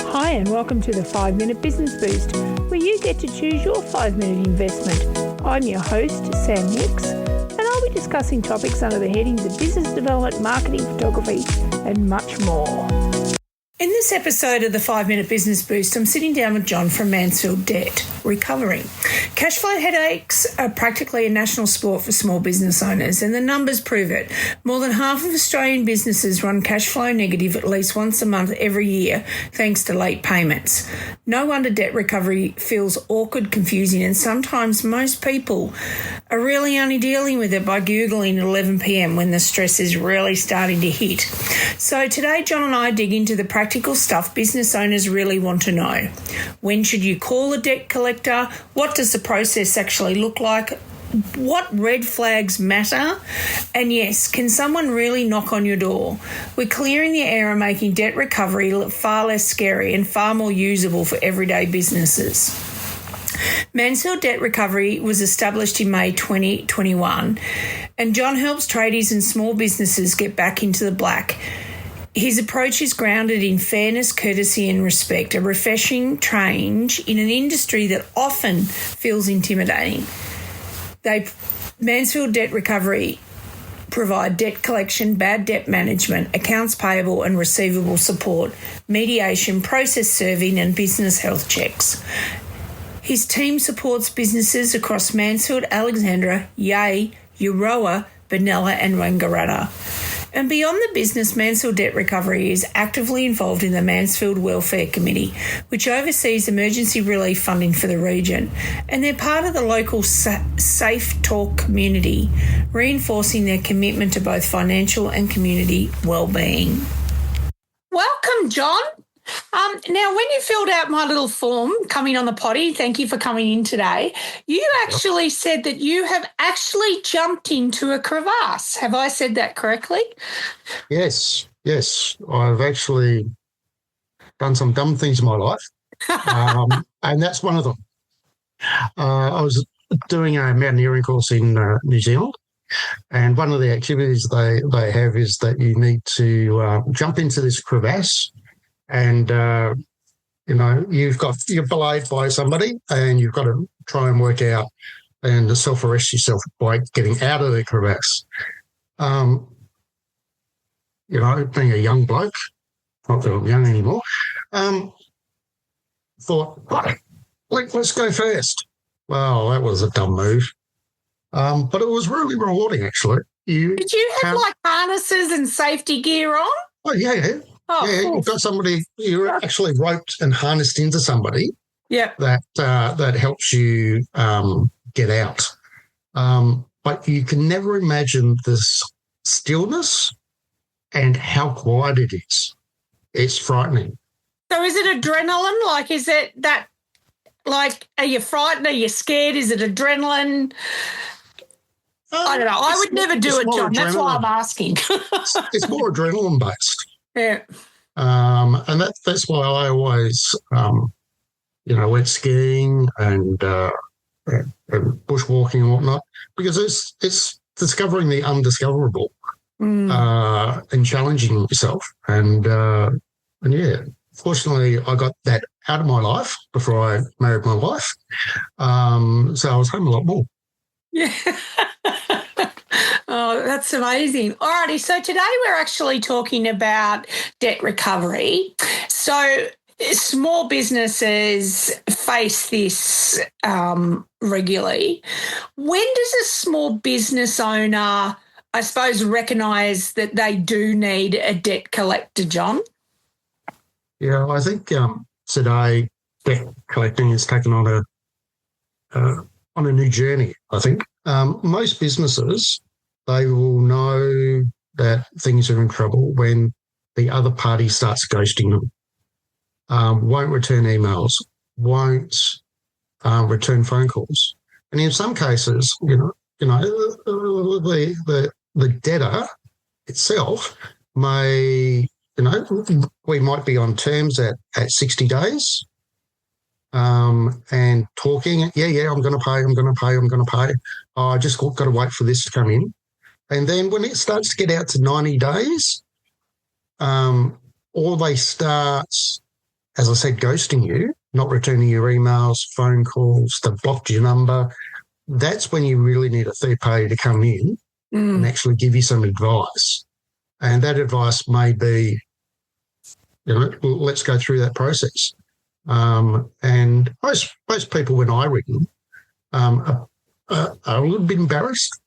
Hi and welcome to the 5-Minute Business Boost, where you get to choose your 5-minute investment. I'm your host, Sam Hicks, and I'll be discussing topics under the headings of business development, marketing, photography, and much more. In this episode of the 5-Minute Business Boost, I'm sitting down with John from Mansfield Debt Recovery. Cash flow headaches are practically a national sport for small business owners, and the numbers prove it. More than half of Australian businesses run cash flow negative at least once a month every year, thanks to late payments. No wonder debt recovery feels awkward, confusing, and sometimes most people are really only dealing with it by Googling at 11 p.m. when the stress is really starting to hit. So today, John and I dig into the practical stuff business owners really want to know. When should you call a debt collector? What does the process actually look like? What red flags matter? And yes, can someone really knock on your door? We're clearing the air and making debt recovery far less scary and far more usable for everyday businesses. Mansfield Debt Recovery was established in May 2021, and John helps tradies and small businesses get back into the black. His approach is grounded in fairness, courtesy and respect, a refreshing change in an industry that often feels intimidating. Mansfield Debt Recovery provide debt collection, bad debt management, accounts payable and receivable support, mediation, process serving and business health checks. His team supports businesses across Mansfield, Alexandra, Yea, Euroa, Benalla and Wangaratta. And beyond the business, Mansfield Debt Recovery is actively involved in the Mansfield Welfare Committee, which oversees emergency relief funding for the region. And they're part of the local Safe Talk community, reinforcing their commitment to both financial and community well-being. Welcome, John. Now, when you filled out my little form coming on the potty, thank you for coming in today, you actually said that you have actually jumped into a crevasse. Have I said that correctly? Yes. I've actually done some dumb things in my life, and that's one of them. I was doing a mountaineering course in New Zealand, and one of the activities they have is that you need to jump into this crevasse. And, you're belayed by somebody and you've got to try and work out and self-arrest yourself by getting out of the crevasse. Being a young bloke, not that I'm young anymore, thought, let's go first. Well, that was a dumb move. But it was really rewarding, actually. Did you have harnesses and safety gear on? Oh, yeah. Oh, yeah, cool. You've got somebody, you're actually roped and harnessed into somebody that helps you get out. But you can never imagine this stillness and how quiet it is. It's frightening. So is it adrenaline? Is it that, are you frightened? Are you scared? Is it adrenaline? I don't know. I would never do it, John. That's why I'm asking. It's more adrenaline-based. Yeah. And that's why I always, went skiing and bushwalking and whatnot, because it's discovering the undiscoverable and challenging yourself. And fortunately, I got that out of my life before I married my wife. So I was home a lot more. Yeah. Oh, that's amazing. All righty. So today we're actually talking about debt recovery. So small businesses face this regularly. When does a small business owner, I suppose, recognise that they do need a debt collector, John? Yeah, I think today debt collecting is taken on a new journey, I think. Most businesses, they will know that things are in trouble when the other party starts ghosting them, won't return emails, won't return phone calls. And in some cases, the debtor itself may, we might be on terms at 60 days and talking, I'm going to pay. Oh, I just got to wait for this to come in. And then when it starts to get out to 90 days, or they start as I said, ghosting you, not returning your emails, phone calls, they've blocked your number, that's when you really need a third party to come in and actually give you some advice. And that advice may be, let's go through that process. And most people, when I ring them, are a little bit embarrassed.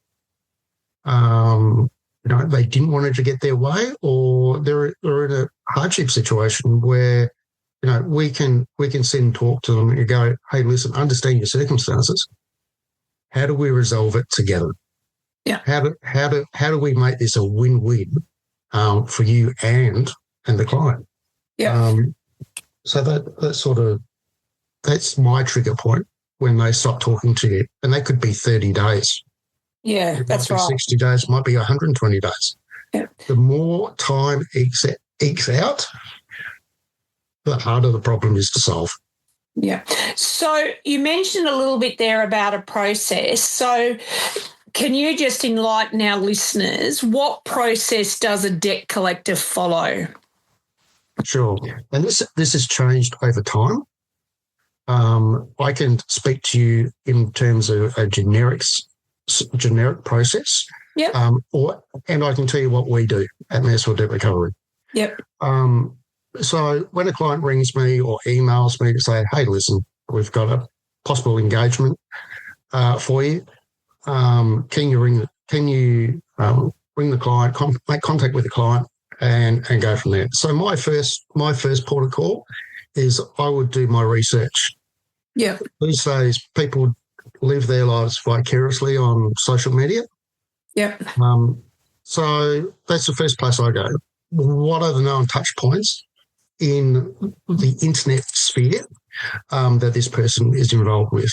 They didn't want it to get their way, or they're in a hardship situation where, we can sit and talk to them and go, hey, listen, understand your circumstances. How do we resolve it together? Yeah. How do we make this a win-win for you and the client? Yeah. So that's my trigger point when they stop talking to you, and that could be 30 days. Yeah, that's right. 60 days, it might be 120 days. Yeah. The more time ekes out, the harder the problem is to solve. Yeah. So you mentioned a little bit there about a process. So can you just enlighten our listeners, what process does a debt collector follow? Sure. And this has changed over time. I can speak to you in terms of a generic process. Yep. And I can tell you what we do at Mansfield Debt Recovery. Yep. So when a client rings me or emails me to say, hey, listen, we've got a possible engagement for you. Can you ring the client, make contact with the client and go from there? So my first port of call is I would do my research. Yeah. These days people live their lives vicariously on social media. Yep. So that's the first place I go. What are the known touch points in the internet sphere that this person is involved with?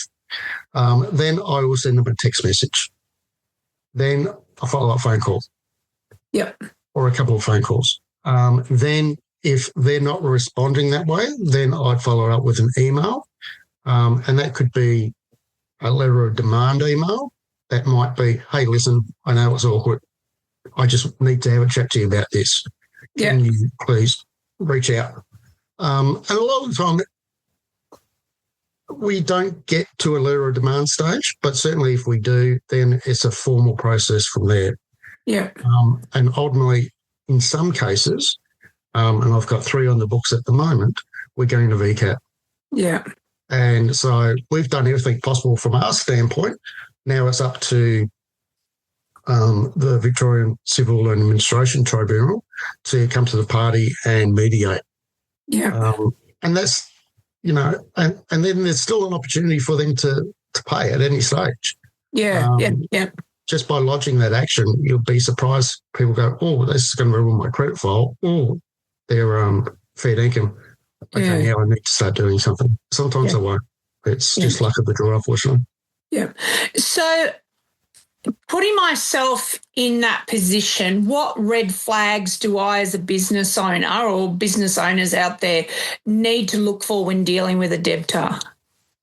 Then I will send them a text message. Then a follow-up phone call. Yep. Or a couple of phone calls. Then if they're not responding that way, then I'd follow up with an email. And that could be a letter of demand email. That might be, hey, listen, I know it's awkward. I just need to have a chat to you about this. Can you please reach out? And a lot of the time, we don't get to a letter of demand stage, but certainly if we do, then it's a formal process from there. Yeah. And ultimately, in some cases, and I've got 3 on the books at the moment, we're going to VCAT. Yeah. And so we've done everything possible from our standpoint. Now it's up to the Victorian Civil and Administration Tribunal to come to the party and mediate. Yeah. And that's, and then there's still an opportunity for them to pay at any stage. Yeah. Yeah. Just by lodging that action, you'll be surprised. People go, oh, this is going to ruin my credit file. Oh, their fair income. Okay, now I need to start doing something. Sometimes I won't. It's just luck of the draw, unfortunately. Yeah. So putting myself in that position, what red flags do I as a business owner or business owners out there need to look for when dealing with a debtor?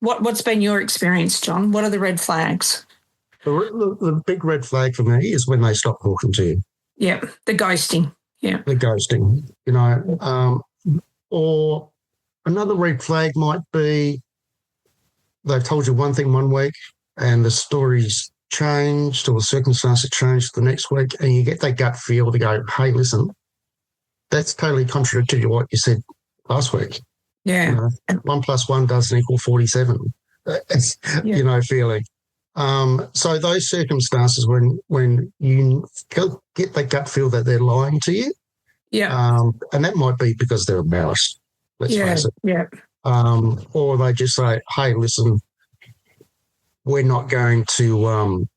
What's been your experience, John? What are the red flags? The big red flag for me is when they stop talking to you. Yeah, the ghosting. Yeah. The ghosting, or another red flag might be they've told you one thing one week and the story's changed or the circumstances changed the next week, and you get that gut feel to go, hey, listen, that's totally contradictory to what you said last week. Yeah. 1 + 1 doesn't equal 47, feeling. So those circumstances when you get that gut feel that they're lying to you, and that might be because they're embarrassed, let's face it. Yeah. Or they just say, hey, listen, we're not going to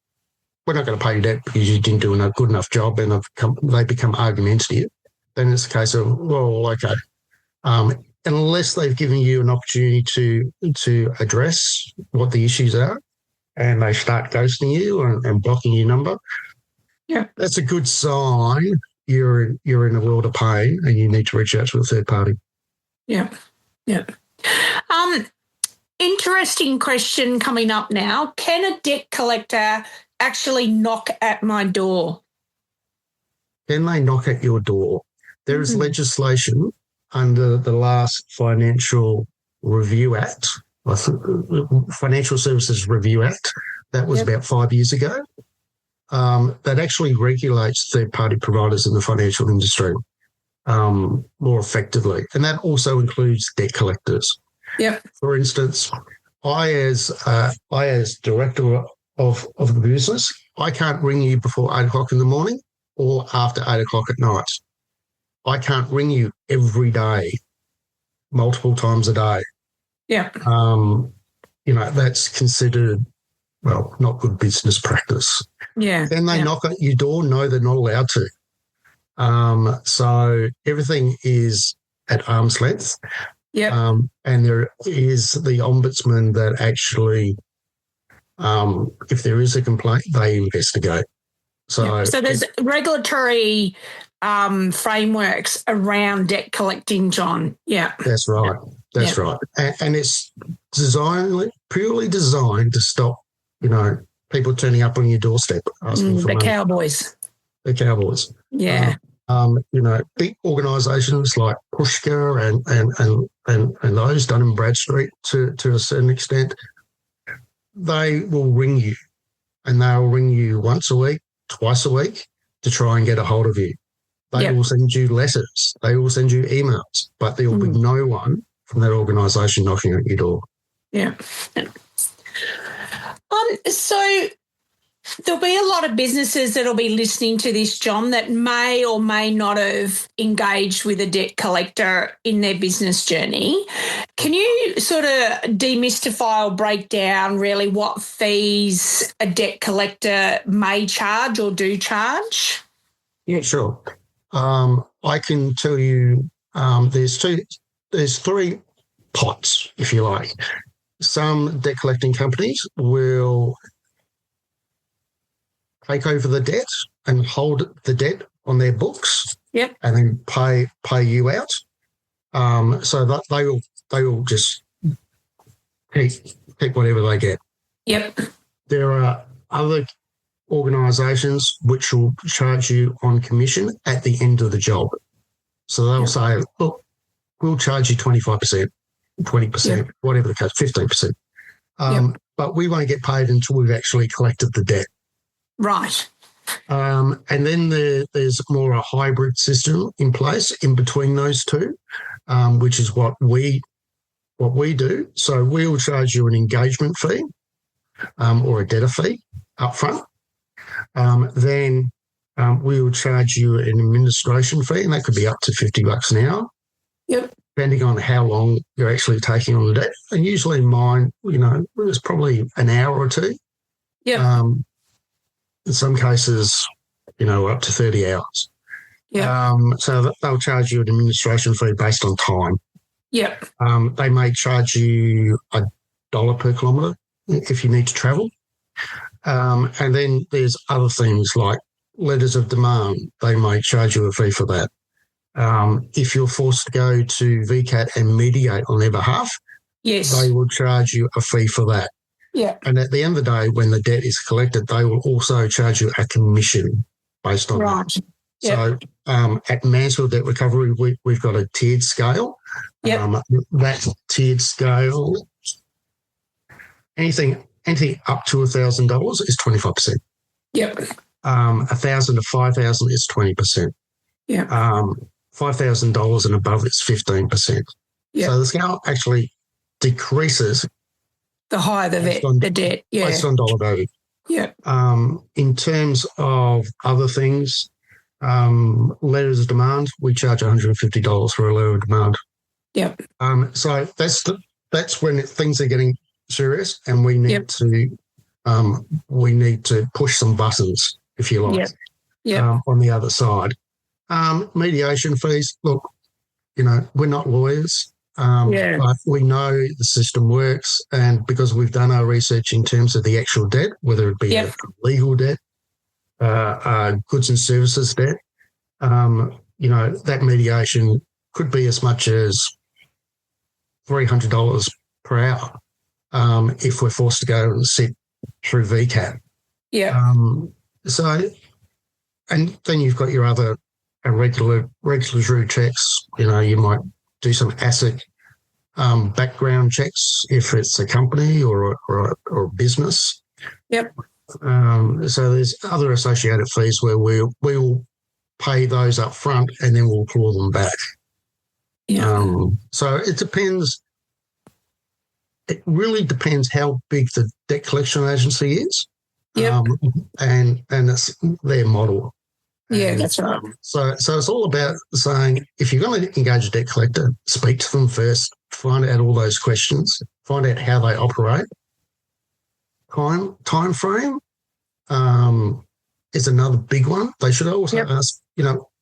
pay you debt because you didn't do a good enough job, and they become argumentative. Then it's a case of, well, okay. Unless they've given you an opportunity to address what the issues are, and they start ghosting you and blocking your number, that's a good sign you're in a world of pain and you need to reach out to a third party. Yeah. Interesting question coming up now. Can a debt collector actually knock at my door? Can they knock at your door? There is legislation under the last Financial Review Act, Financial Services Review Act, that was about 5 years ago, that actually regulates third-party providers in the financial industry more effectively. And that also includes debt collectors. Yep. For instance, I as director of the business, I can't ring you before 8 o'clock in the morning or after 8 o'clock at night. I can't ring you every day, multiple times a day. Yeah. That's considered, not good business practice. Yeah. Then they knock at your door. No, they're not allowed to. So everything is at arm's length. Yeah. And there is the ombudsman that actually, if there is a complaint, they investigate. So there's regulatory frameworks around debt collecting, John. Yeah. That's right. That's right. And it's purely designed to stop, people turning up on your doorstep asking for money. The cowboys. Yeah. Big organisations like Pushka and those, Dun & Bradstreet to a certain extent, they will ring you, and they'll ring you once a week, twice a week to try and get a hold of you. They will send you letters. They will send you emails, but there will be no one from that organisation knocking at your door. Yeah. So there'll be a lot of businesses that'll be listening to this, John, that may or may not have engaged with a debt collector in their business journey. Can you sort of demystify or break down really what fees a debt collector may charge or do charge? Yeah, sure. I can tell you there's three pots, if you like. Some debt collecting companies will take over the debt and hold the debt on their books, and then pay you out. So that they will just keep whatever they get. Yep. There are other organisations which will charge you on commission at the end of the job. So they'll say, look, we'll charge you 25%, 20%, whatever the case, 15%. But we won't get paid until we've actually collected the debt. Right. And then there's more a hybrid system in place in between those two, which is what we do. So we'll charge you an engagement fee or a debtor fee up front. Then we will charge you an administration fee, and that could be up to $50 an hour. Yep. Depending on how long you're actually taking on the debt. And usually mine, it's probably an hour or two. Yeah. In some cases, up to 30 hours. Yeah. So they'll charge you an administration fee based on time. Yep. They may charge you $1 per kilometre if you need to travel. And then there's other things like letters of demand. They may charge you a fee for that. If you're forced to go to VCAT and mediate on their behalf, they will charge you a fee for that. Yeah. And at the end of the day, when the debt is collected, they will also charge you a commission based on that. Yep. So at Mansfield Debt Recovery, we've got a tiered scale. Yep. That tiered scale, anything up to $1,000 is 25%. Yep. 1,000 to 5,000 is 20%. Yeah. $5,000 and above is 15%. Yep. So the scale actually decreases the higher the debt. Yeah. Based on dollar value. Yeah. In terms of other things, letters of demand, we charge $150 for a letter of demand. Yep. So that's when things are getting serious, and we need to push some buttons, if you like. On the other side. Mediation fees, look, we're not lawyers. But we know the system works, and because we've done our research in terms of the actual debt, whether it be a legal debt, goods and services debt, that mediation could be as much as $300 per hour if we're forced to go and sit through VCAT. Yeah. And then you've got your other regulatory checks. You might do some asset background checks if it's a company or a business. Yep. So there's other associated fees where we'll pay those up front and then we'll claw them back. Yeah. So it depends. It really depends how big the debt collection agency is. Yep. And it's their model. Yeah, And, that's right. So it's all about saying, if you're going to engage a debt collector, speak to them first, find out all those questions, find out how they operate. Time frame is another big one. They should also ask,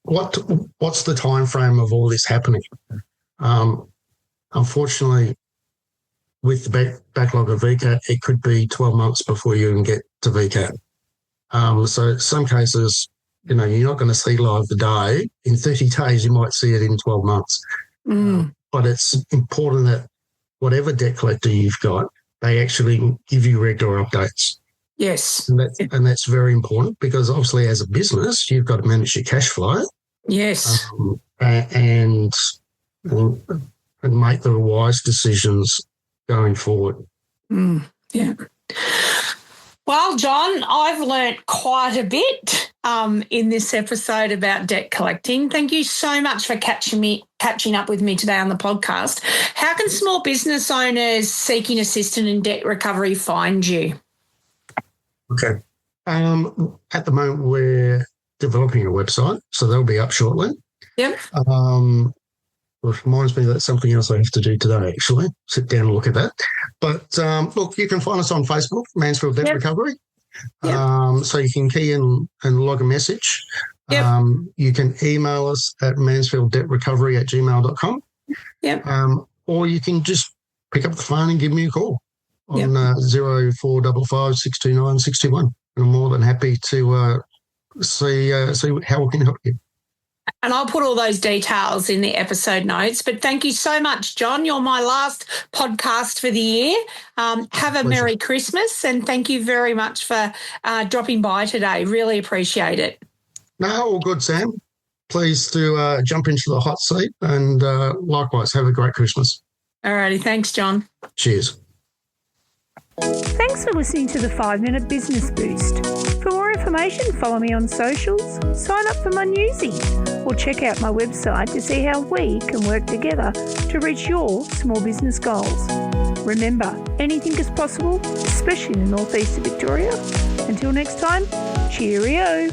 what's the time frame of all this happening? Unfortunately, with the backlog of VCAT, it could be 12 months before you can get to VCAT. So in some cases, you're not going to see live the day. In 30 days, you might see it in 12 months. But it's important that whatever debt collector you've got, they actually give you regular updates. Yes. And that's very important because obviously as a business, you've got to manage your cash flow. Yes. And make the wise decisions going forward. Yeah. Well, John, I've learnt quite a bit in this episode about debt collecting. Thank you so much for catching up with me today on the podcast. How can small business owners seeking assistance in debt recovery find you? Okay. At the moment, we're developing a website, so that'll be up shortly. Yep. Which reminds me that's something else I have to do today, actually. Sit down and look at that. But, look, you can find us on Facebook, Mansfield Debt Recovery. Yep. So you can key in and log a message. Yep. You can email us at mansfielddebtrecovery@gmail.com. Yep. Or you can just pick up the phone and give me a call on 0455 629 621. And I'm more than happy to see how we can help you. And I'll put all those details in the episode notes. But thank you so much, John. You're my last podcast for the year. Have a Merry Christmas, and thank you very much for dropping by today. Really appreciate it. No, all good, Sam. Please do jump into the hot seat, and likewise, have a great Christmas. All righty. Thanks, John. Cheers. Thanks for listening to the 5-Minute Business Boost. For more information, follow me on socials, sign up for my newsy, or check out my website to see how we can work together to reach your small business goals. Remember, anything is possible, especially in the northeast of Victoria. Until next time, cheerio.